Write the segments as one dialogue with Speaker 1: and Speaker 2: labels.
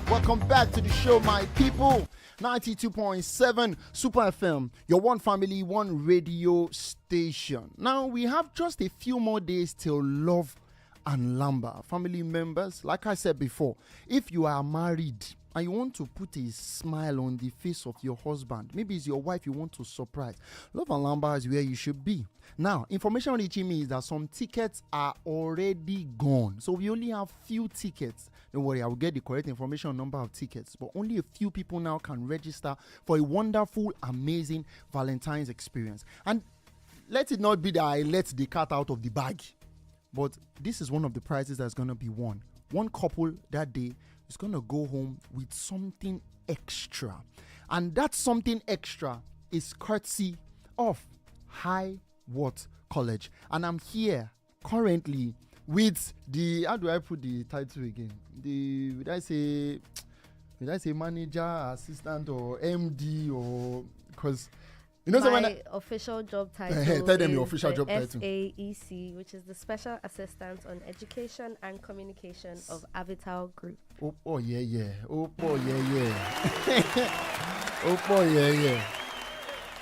Speaker 1: Welcome back to the show, my people. 92.7 Super FM, your one family, one radio station. Now, we have just a few more days till Love and Lamba. Family members, like I said before, if you are married and you want to put a smile on the face of your husband, maybe it's your wife you want to surprise, Love and Lamba is where you should be. Now, information reaching me is that some tickets are already gone. So we only have few tickets. Don't worry, I will get the correct information number of tickets. But only a few people now can register for a wonderful, amazing Valentine's experience. And let it not be that I let the cat out of the bag. But this is one of the prizes that's going to be won. One couple that day is going to go home with something extra. And that something extra is courtesy of HIWORTH College. And I'm here currently with the, how do I put the title again? Would I say manager, assistant, or MD, or because you know
Speaker 2: my official job title.
Speaker 1: Tell them your official job title.
Speaker 2: FAEC, which is the Special Assistant on Education and Communication of Avital Group.
Speaker 1: Oh yeah. Oh yeah.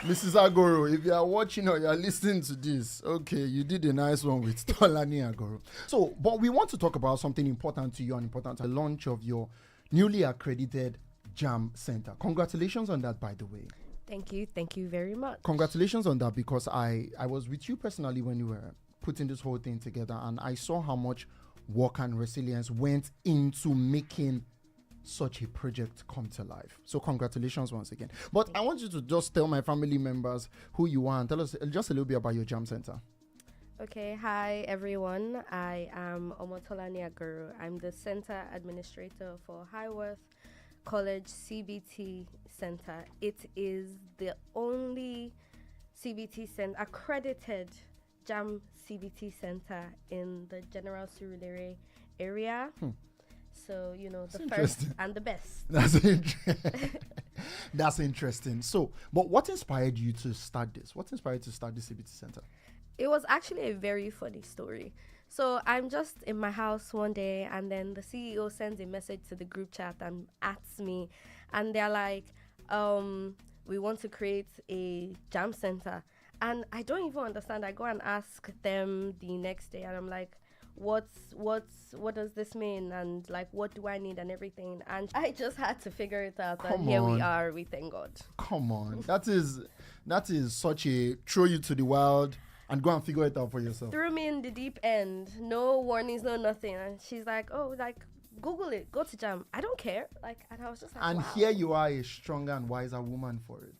Speaker 1: Mrs. Agoro, if you are watching or you are listening to this, okay, you did a nice one with Tolani Agoro. So, but we want to talk about something important to you and important to the launch of your newly accredited JAMB Center. Congratulations on that, by the way.
Speaker 2: Thank you very much.
Speaker 1: Congratulations on that, because I was with you personally when you were putting this whole thing together, and I saw how much work and resilience went into making such a project come to life. So congratulations once again. But I want you to just tell my family members who you are and tell us just a little bit about your JAMB Center.
Speaker 2: Okay, hi everyone. I am Omotolani Aguru. I'm the Center Administrator for HIWORTH College CBT Center. It is the only CBT center, accredited JAMB CBT Center in the General Surulere area. So, you know, the first and the best.
Speaker 1: That's interesting. So, but what inspired you to start this? What inspired you to start this CBT Center?
Speaker 2: It was actually a very funny story. So I'm just in my house one day, and then the CEO sends a message to the group chat and asks me, and they're like, we want to create a JAMB Center. And I don't even understand. I go and ask them the next day, and I'm like, what does this mean, and like what do I need and everything, and I just had to figure it out. And here we are, we thank God. Come
Speaker 1: on. That is such a throw you to the wild and go and figure it out for yourself.
Speaker 2: Threw me in the deep end, no warnings, no nothing. And she's like, oh, like Google it, go to JAMB. I don't care. Like, and I was just like,
Speaker 1: and wow. Here you are, a stronger and wiser woman for it.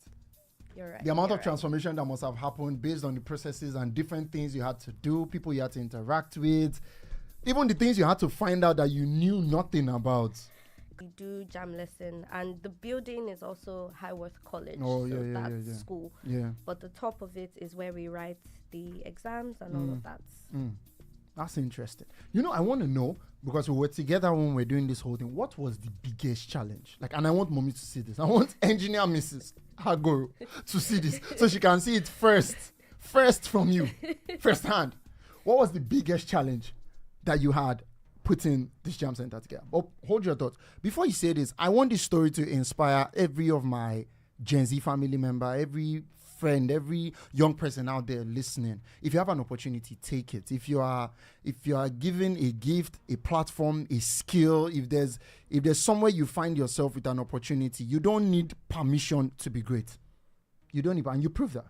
Speaker 2: You're right.
Speaker 1: The amount of transformation that must have happened based on the processes and different things you had to do, people you had to interact with, even the things you had to find out that you knew nothing about.
Speaker 2: We do JAMB lesson, and the building is also HIWORTH College.
Speaker 1: Oh,
Speaker 2: so
Speaker 1: yeah,
Speaker 2: that's school.
Speaker 1: Yeah.
Speaker 2: But the top of it is where we write the exams and all of that.
Speaker 1: That's interesting. You know, I want to know, because we were together when we were doing this whole thing, what was the biggest challenge? Like, and I want mommy to see this. I want engineer Mrs. Hagoro to see this so she can see it first from you, first hand. What was the biggest challenge that you had putting this JAMB Center together? Oh, hold your thoughts. Before you say this, I want this story to inspire every of my Gen Z family member, every friend, every young person out there listening. If you have an opportunity, take it. If you are given a gift, a platform, a skill, if there's somewhere you find yourself with an opportunity, you don't need permission to be great. You don't need, and you prove that.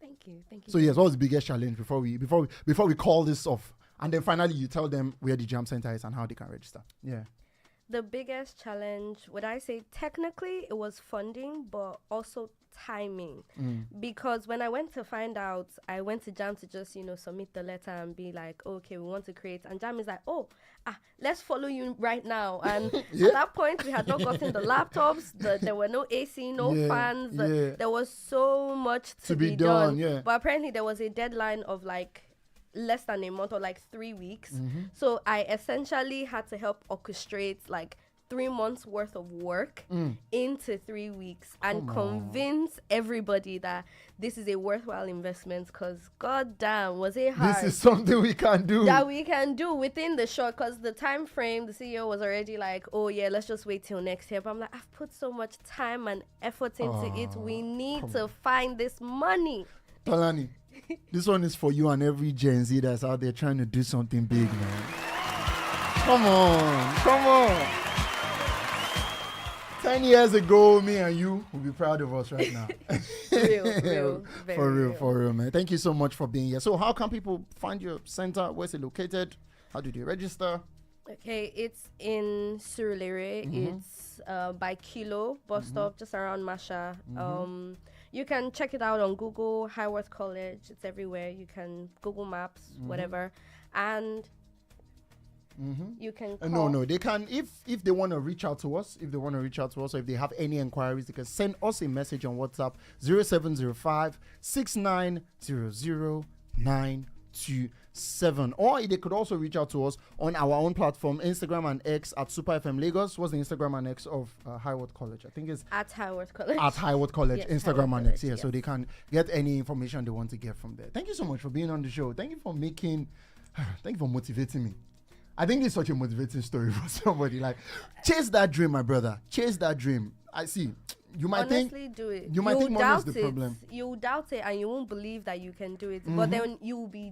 Speaker 2: Thank you.
Speaker 1: So yes, what was the biggest challenge before we call this off? And then finally you tell them where the JAMB Center is and how they can register. Yeah.
Speaker 2: The biggest challenge, would I say technically it was funding, but also timing. Because when I went to find out, I went to JAMB to just, submit the letter and be like, okay, we want to create. And JAMB is like, let's follow you right now. And at that point, we had not gotten the laptops. There were no AC, no fans. There was so much to be done. Yeah. But apparently there was a deadline of like less than a month or like 3 weeks. So I essentially had to help orchestrate like 3 months worth of work into 3 weeks and
Speaker 1: Come on.
Speaker 2: convince everybody that this is a worthwhile investment, because god damn was it hard
Speaker 1: This is something we can do.
Speaker 2: that we can do within the short, because the time frame, the CEO was already like, oh yeah, let's just wait till next year. But I'm like, I've put so much time and effort into it. We need to find this money.
Speaker 1: Tolani, this one is for you and every Gen Z that's out there trying to do something big, man. Come on. 10 years ago, me and you will be proud of us right now.
Speaker 2: Real, very
Speaker 1: For real, man. Thank you so much for being here. So how can people find your center? Where's it located? How do they register?
Speaker 2: Okay, it's in Surulere. It's by Kilo bus stop, just around Masha. You can check it out on Google, HIWORTH College. It's everywhere. You can Google Maps, whatever, and you can call.
Speaker 1: No, they can, if they want to reach out to us, or if they have any inquiries, they can send us a message on WhatsApp 0705 6900 or they could also reach out to us on our own platform, Instagram and X at Super FM Lagos. What's the Instagram and X of HIWORTH College? I think it's
Speaker 2: at HIWORTH College.
Speaker 1: At HIWORTH College,
Speaker 2: Yes,
Speaker 1: Instagram
Speaker 2: HIWORTH
Speaker 1: and X,
Speaker 2: College,
Speaker 1: yeah. So
Speaker 2: yes.
Speaker 1: they can get any information they want to get from there. Thank you so much for being on the show. Thank you for thank you for motivating me. I think this is such a motivating story for somebody. Like, chase that dream, my brother. Chase that dream. I see. You might
Speaker 2: Honestly, do it.
Speaker 1: you might think money is the problem.
Speaker 2: You doubt it and you won't believe that you can do it. But then you will be